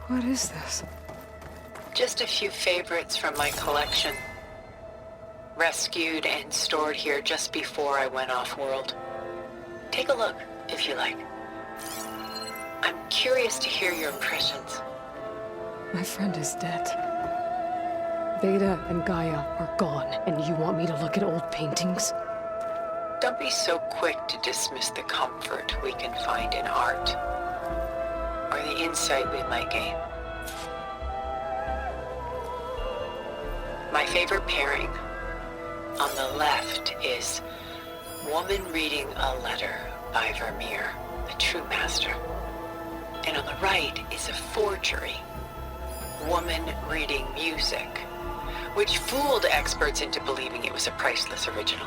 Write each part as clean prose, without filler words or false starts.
What is this? Just a few favorites from my collection. Rescued and stored here just before I went off-world. Take a look, if you like. I'm curious to hear your impressions. My friend is dead. Beta and Gaia are gone, and you want me to look at old paintings? Don't be so quick to dismiss the comfort we can find in art, or the insight we might gain. My favorite pairing on the left is Woman Reading a Letter by Vermeer, a true master. And on the right is a forgery, Woman Reading Music, which fooled experts into believing it was a priceless original.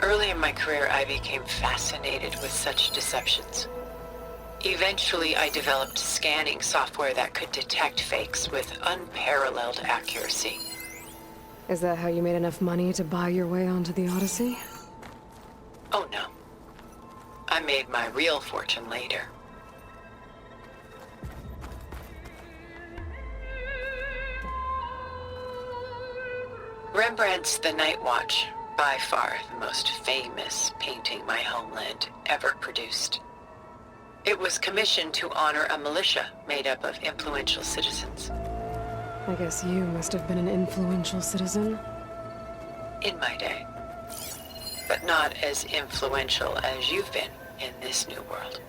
Early in my career, I became fascinated with such deceptions. Eventually, I developed scanning software that could detect fakes with unparalleled accuracy. Is that how you made enough money to buy your way onto the Odyssey? Oh no. I made my real fortune later. Rembrandt's The Night Watch, by far the most famous painting my homeland ever produced. It was commissioned to honor a militia made up of influential citizens. I guess you must have been an influential citizen. In my day. But not as influential as you've been in this new world.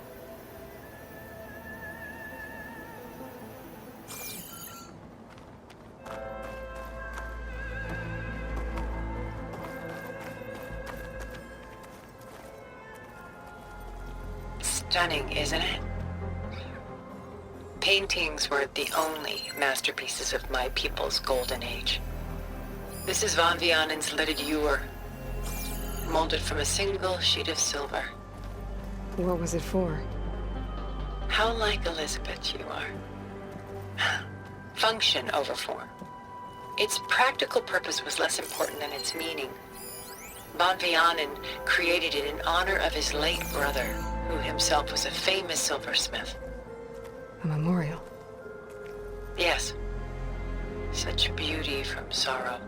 Stunning, isn't it? Paintings weren't the only masterpieces of my people's golden age. This is Von Vianen's Lidded Ewer, molded from a single sheet of silver. What was it for? How like Elizabeth you are. Function over form. Its practical purpose was less important than its meaning. Von Vianen created it in honor of his late brother, who himself was a famous silversmith. A memorial. Yes. Such beauty from sorrow.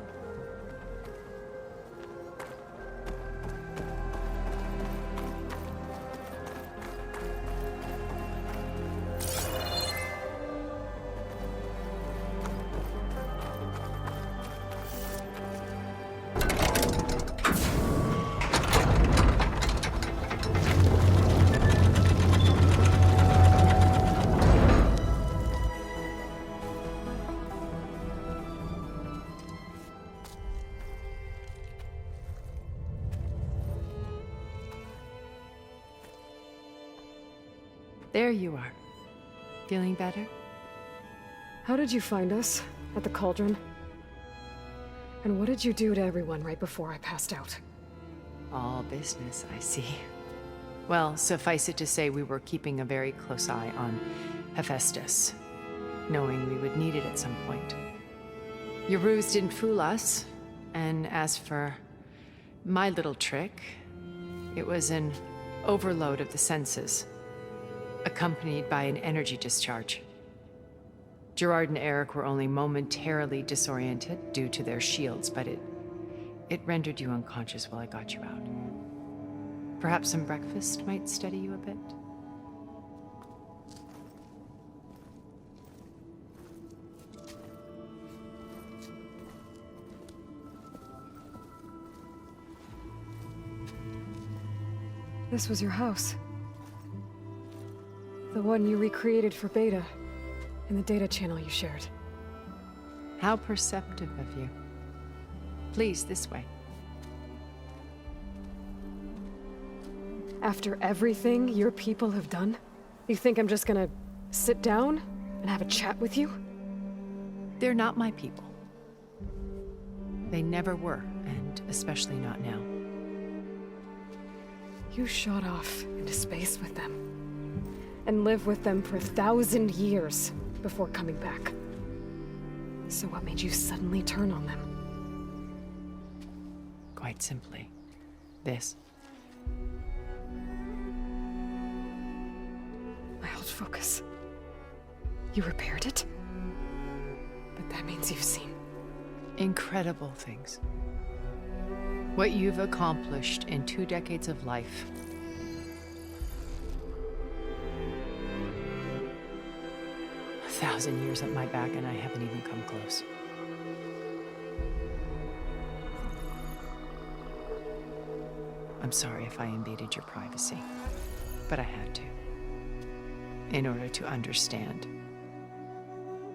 There you are. Feeling better? How did you find us? At the cauldron? And what did you do to everyone right before I passed out? All business, I see. Well, suffice it to say we were keeping a very close eye on Hephaestus, knowing we would need it at some point. Your ruse didn't fool us, and as for my little trick, it was an overload of the senses, accompanied by an energy discharge. Gerard and Eric were only momentarily disoriented due to their shields, but it rendered you unconscious while I got you out. Perhaps some breakfast might steady you a bit? This was your house. The one you recreated for Beta, in the data channel you shared. How perceptive of you. Please, this way. After everything your people have done, you think I'm just gonna sit down and have a chat with you? They're not my people. They never were, and especially not now. You shot off into space with them, and lived with them for 1,000 years before coming back. So what made you suddenly turn on them? Quite simply, this. I held focus. You repaired it? But that means you've seen... Incredible things. What you've accomplished in 2 decades of life. A 1,000 years at my back and I haven't even come close. I'm sorry if I invaded your privacy, but I had to. In order to understand.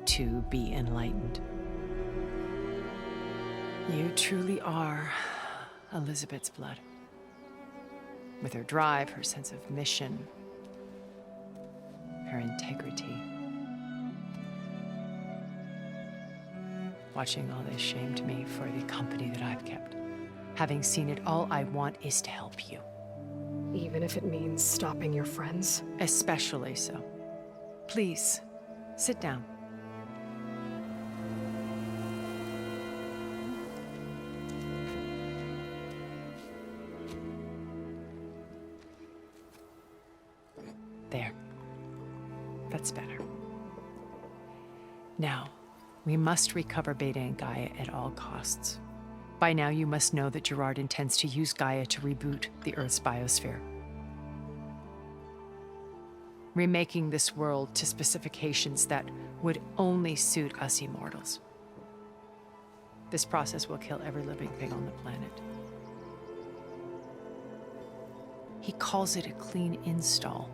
To be enlightened. You truly are Elizabeth's blood. With her drive, her sense of mission, her integrity. Watching all this shamed me for the company that I've kept. Having seen it, all I want is to help you. Even if it means stopping your friends? Especially so. Please, sit down. There. That's better. Now, we must recover Beta and Gaia at all costs. By now, you must know that Gerard intends to use Gaia to reboot the Earth's biosphere. Remaking this world to specifications that would only suit us immortals. This process will kill every living thing on the planet. He calls it a clean install.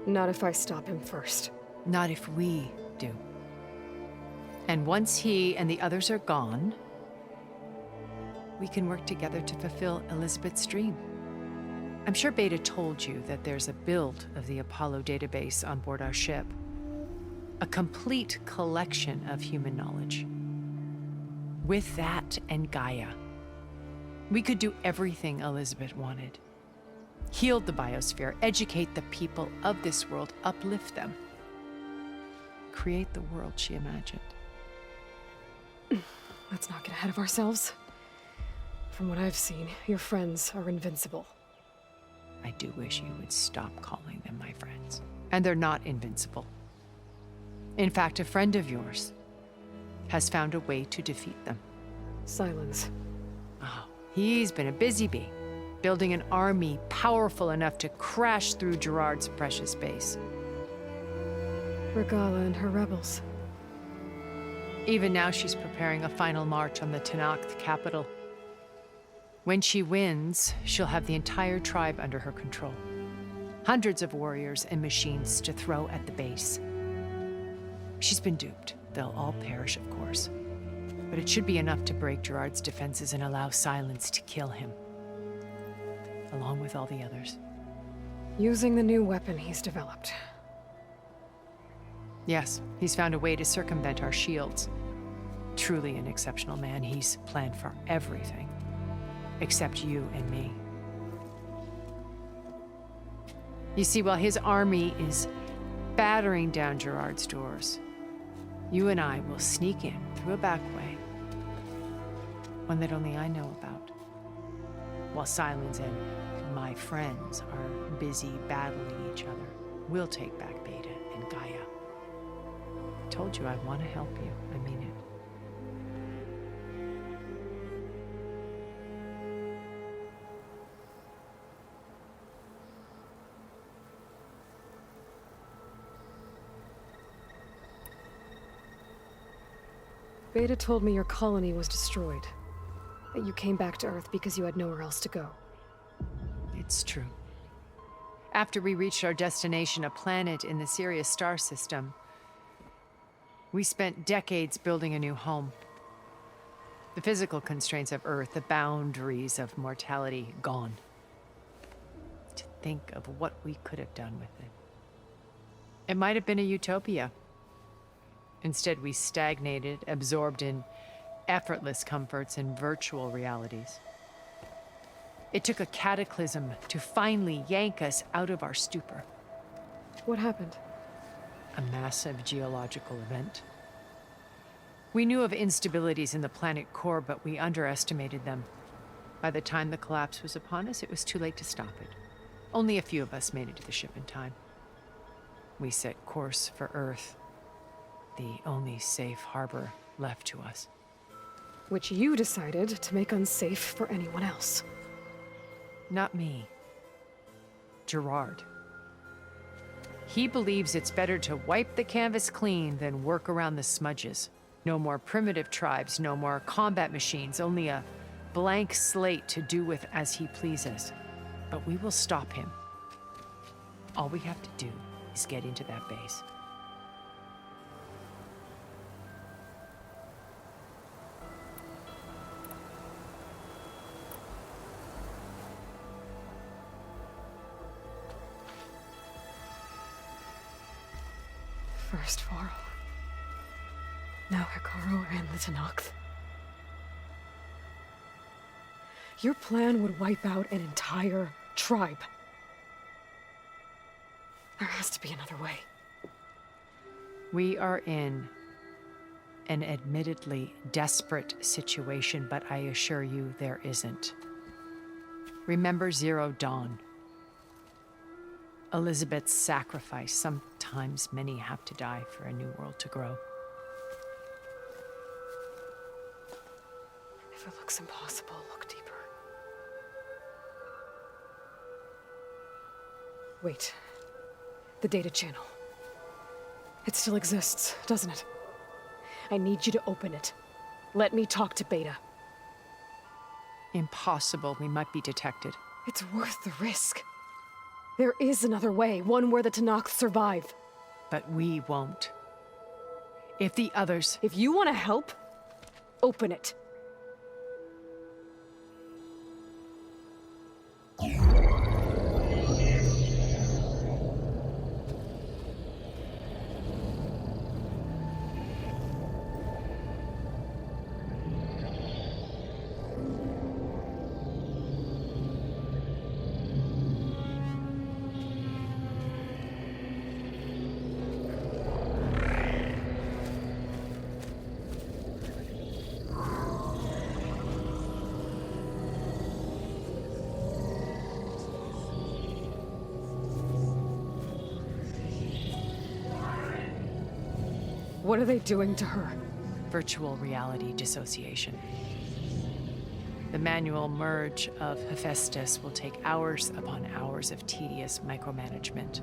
Not if I stop him first. Not if we do. And once he and the others are gone, we can work together to fulfill Elizabeth's dream. I'm sure Beta told you that there's a build of the Apollo database on board our ship. A complete collection of human knowledge. With that and Gaia, we could do everything Elizabeth wanted. Heal the biosphere, educate the people of this world, uplift them. Create the world she imagined. Let's not get ahead of ourselves. From what I've seen, your friends are invincible. I do wish you would stop calling them my friends. And they're not invincible. In fact, a friend of yours has found a way to defeat them. Silence. Oh, he's been a busy bee, building an army powerful enough to crash through Gerard's precious base. Regala and her rebels. Even now, she's preparing a final march on the Tenakth capital. When she wins, she'll have the entire tribe under her control. Hundreds of warriors and machines to throw at the base. She's been duped. They'll all perish, of course. But it should be enough to break Gerard's defenses and allow Silence to kill him. Along with all the others. Using the new weapon he's developed. Yes, he's found a way to circumvent our shields. Truly an exceptional man. He's planned for everything. Except you and me. You see, while his army is battering down Gerard's doors, you and I will sneak in through a back way. One that only I know about. While Silence and my friends are busy battling each other, we'll take back Beta and Gaia. I told you I want to help you. I mean it. Beta told me your colony was destroyed. That you came back to Earth because you had nowhere else to go. It's true. After we reached our destination, a planet in the Sirius star system, we spent decades building a new home. The physical constraints of Earth, the boundaries of mortality, gone. To think of what we could have done with it. It might have been a utopia. Instead, we stagnated, absorbed in effortless comforts and virtual realities. It took a cataclysm to finally yank us out of our stupor. What happened? A massive geological event. We knew of instabilities in the planet core, but we underestimated them. By the time the collapse was upon us, it was too late to stop it. Only a few of us made it to the ship in time. we set course for Earth, the only safe harbor left to us. Which you decided to make unsafe for anyone else. Not me. Gerard. He believes it's better to wipe the canvas clean than work around the smudges. No more primitive tribes, no more combat machines, only a blank slate to do with as he pleases. But we will stop him. All we have to do is get into that base. First Varl. Now Hikaru and the Tenakth. Your plan would wipe out an entire tribe. There has to be another way. We are in an admittedly desperate situation, but I assure you there isn't. Remember Zero Dawn. Elizabeth's sacrifice. Sometimes many have to die for a new world to grow. If it looks impossible, look deeper. Wait. The data channel. It still exists, doesn't it? I need you to open it. Let me talk to Beta. Impossible. We might be detected. It's worth the risk. There is another way, one where the Tenakth survive. But we won't. If the others... If you want to help, open it. What are they doing to her? Virtual reality dissociation. The manual merge of Hephaestus will take hours upon hours of tedious micromanagement.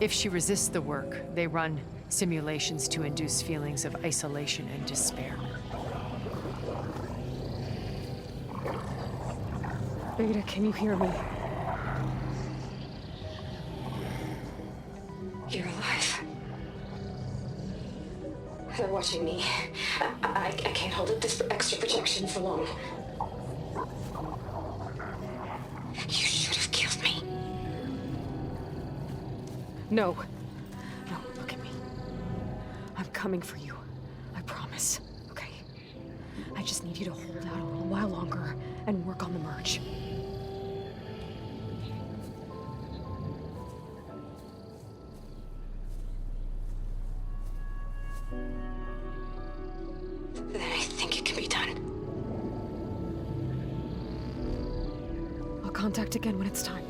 If she resists the work, they run simulations to induce feelings of isolation and despair. Beta, can you hear me? You're alive. They're watching me. I can't hold up this extra protection for long. You should have killed me. No. No, look at me. I'm coming for you. I promise. Okay? I just need you to hold out a little while longer and work on the merge. Then I think it can be done. I'll contact again when it's time.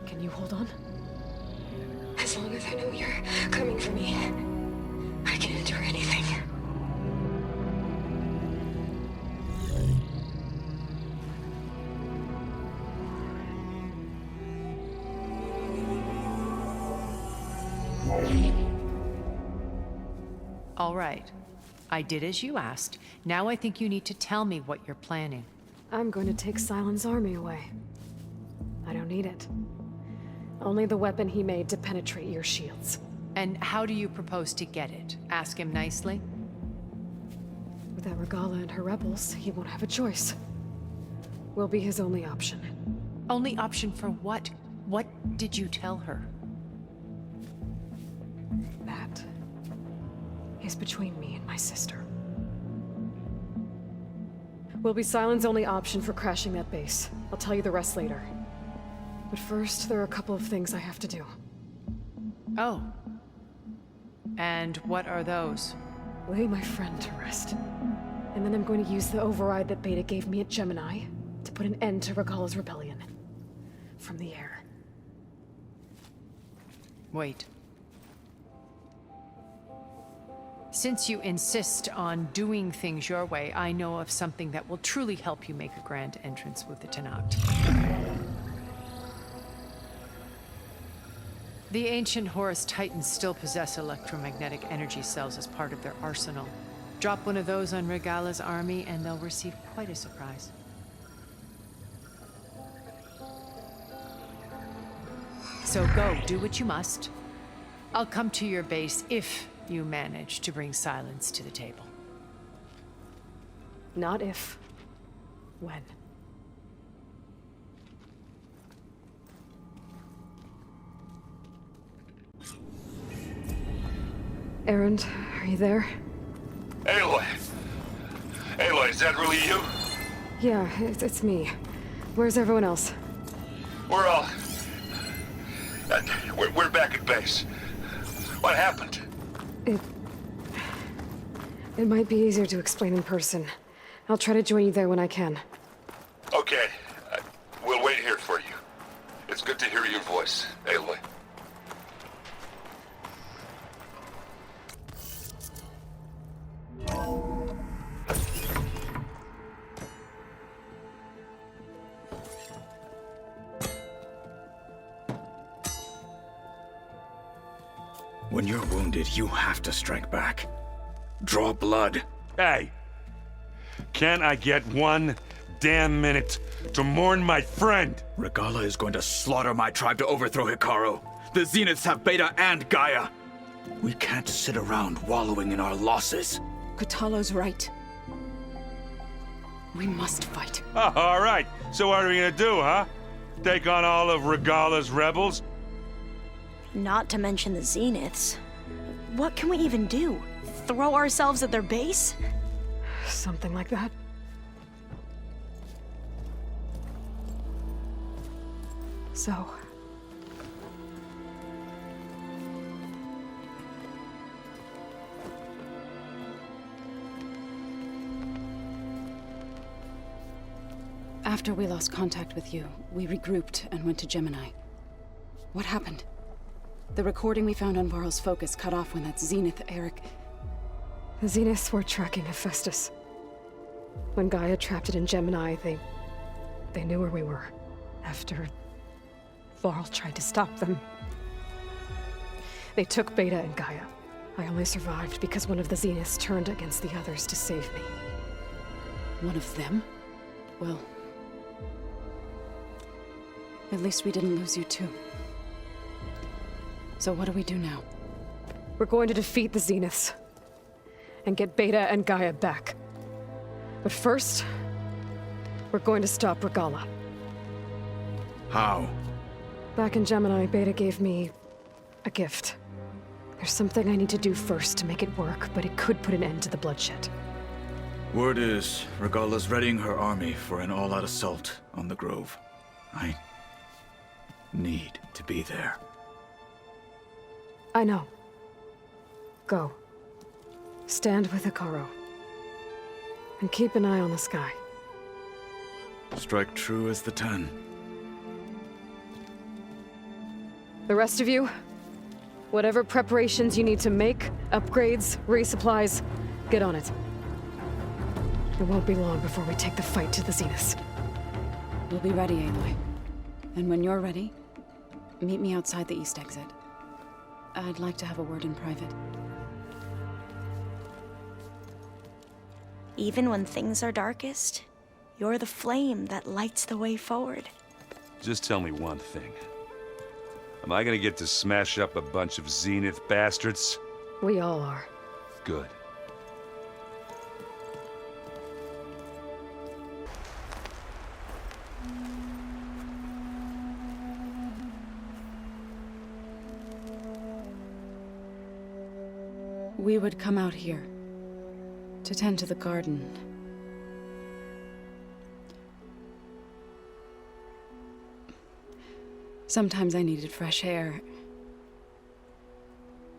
Can you hold on? As long as I know you're coming for me, I can endure anything. All right. I did as you asked. Now I think you need to tell me what you're planning. I'm going to take Silent's army away. I don't need it. Only the weapon he made to penetrate your shields. And how do you propose to get it? Ask him nicely? Without Regala and her rebels, he won't have a choice. We'll be his only option. Only option for what? What did you tell her? That is between me and my sister. Will be Silent's only option for crashing that base. I'll tell you the rest later. But first, there are a couple of things I have to do. Oh. And what are those? Lay my friend to rest. And then I'm going to use the override that Beta gave me at Gemini to put an end to Regala's rebellion. From the air. Wait. Since you insist on doing things your way, I know of something that will truly help you make a grand entrance with the Tenakth. The ancient Horus Titans still possess electromagnetic energy cells as part of their arsenal. Drop one of those on Regala's army and they'll receive quite a surprise. So go, do what you must. I'll come to your base if you manage to bring silence to the table. Not if. When. Erend, are you there? Aloy! Aloy, is that really you? Yeah, it's me. Where's everyone else? We're all... we're back at base. What happened? It might be easier to explain in person. I'll try to join you there when I can. Okay. We'll wait here for you. It's good to hear your voice, Aloy. When you're wounded, you have to strike back. Draw blood. Hey! Can't I get one damn minute to mourn my friend? Regala is going to slaughter my tribe to overthrow Hikaru. The Zeniths have Beta and Gaia. We can't sit around wallowing in our losses. Kotallo's right. We must fight. Oh, all right. So what are we gonna do, huh? Take on all of Regala's rebels? Not to mention the Zeniths. What can we even do? Throw ourselves at their base? Something like that. So... After we lost contact with you, we regrouped and went to Gemini. What happened? The recording we found on Varl's focus cut off when that Zenith Eric... The Zeniths were tracking Hephaestus. When Gaia trapped it in Gemini, they knew where we were. After Varl tried to stop them. They took Beta and Gaia. I only survived because one of the Zeniths turned against the others to save me. One of them? Well... at least we didn't lose you too. So what do we do now? We're going to defeat the Zeniths. And get Beta and Gaia back. But first, we're going to stop Regala. How? Back in Gemini, Beta gave me a gift. There's something I need to do first to make it work, but it could put an end to the bloodshed. Word is, Regala's readying her army for an all-out assault on the Grove. I need to be there. I know. Go. Stand with Hikaru. And keep an eye on the sky. Strike true as the 10. The rest of you, whatever preparations you need to make, upgrades, resupplies, get on it. It won't be long before we take the fight to the Zeniths. We'll be ready, Aloy. And when you're ready, meet me outside the east exit. I'd like to have a word in private. Even when things are darkest, you're the flame that lights the way forward. Just tell me one thing. Am I gonna get to smash up a bunch of Zenith bastards? We all are. Good. We would come out here to tend to the garden. Sometimes I needed fresh air.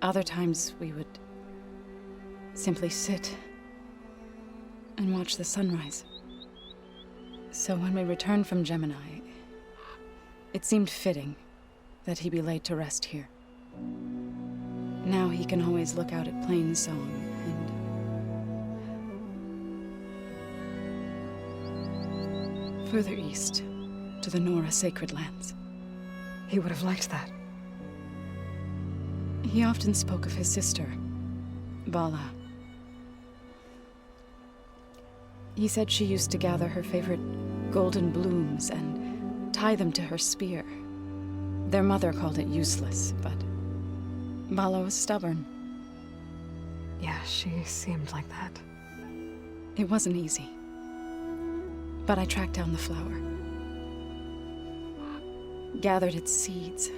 Other times we would simply sit and watch the sunrise. So when we returned from Gemini, it seemed fitting that he be laid to rest here. Now he can always look out at Plainsong and further east to the Nora Sacred Lands. He would have liked that. He often spoke of his sister, Vala. He said she used to gather her favorite golden blooms and tie them to her spear. Their mother called it useless, but Vala was stubborn. Yeah, she seemed like that. It wasn't easy. But I tracked down the flower. Gathered its seeds.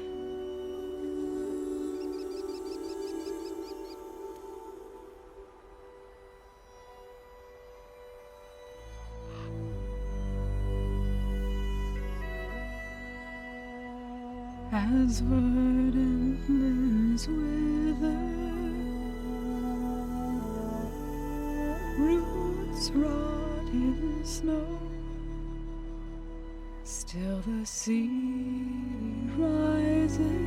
As verdant limbs wither, roots rot in snow, still the sea rises,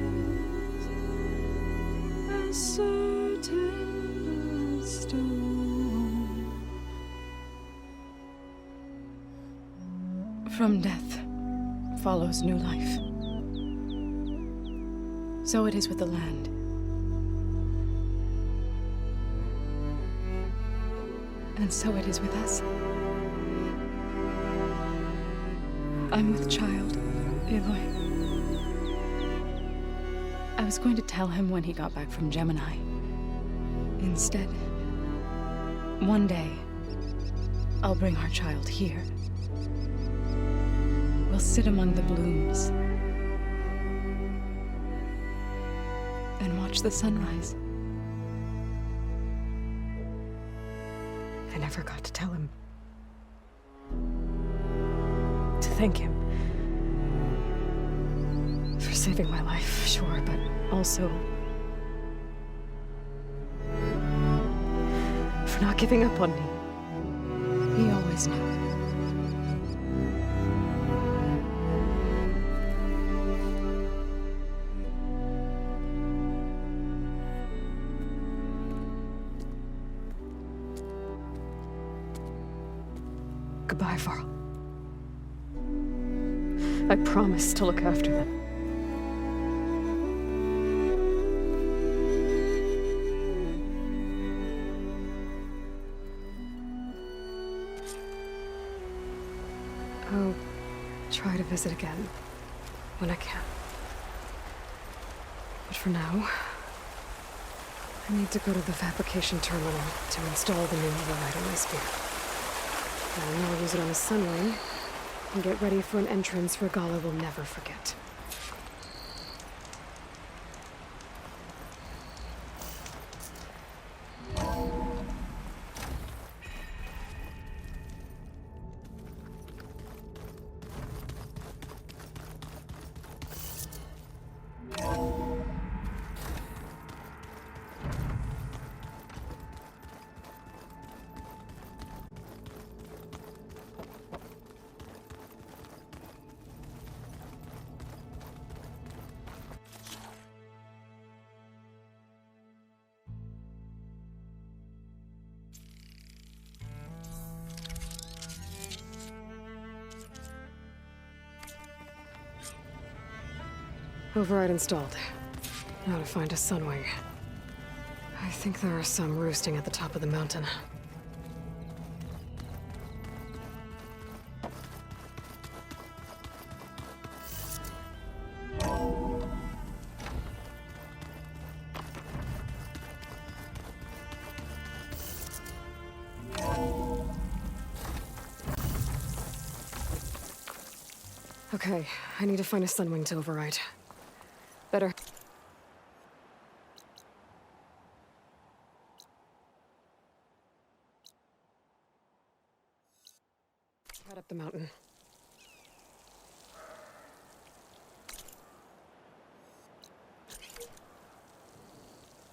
as certain as stone. From death follows new life. So it is with the land. And so it is with us. I'm with child, Aloy. I was going to tell him when he got back from Gemini. Instead, one day, I'll bring our child here. We'll sit among the blooms and watch the sunrise. I never got to tell him. To thank him. For saving my life, sure, but also for not giving up on me. He always knew. Goodbye, Varl. I promise to look after them. I'll try to visit again when I can. But for now, I need to go to the fabrication terminal to install the new override on my spear. And I'll use it on a sunray and get ready for an entrance Regala will never forget. Override installed. Now to find a sunwing. I think there are some roosting at the top of the mountain. Okay, I need to find a sunwing to override. Better. Head up the mountain.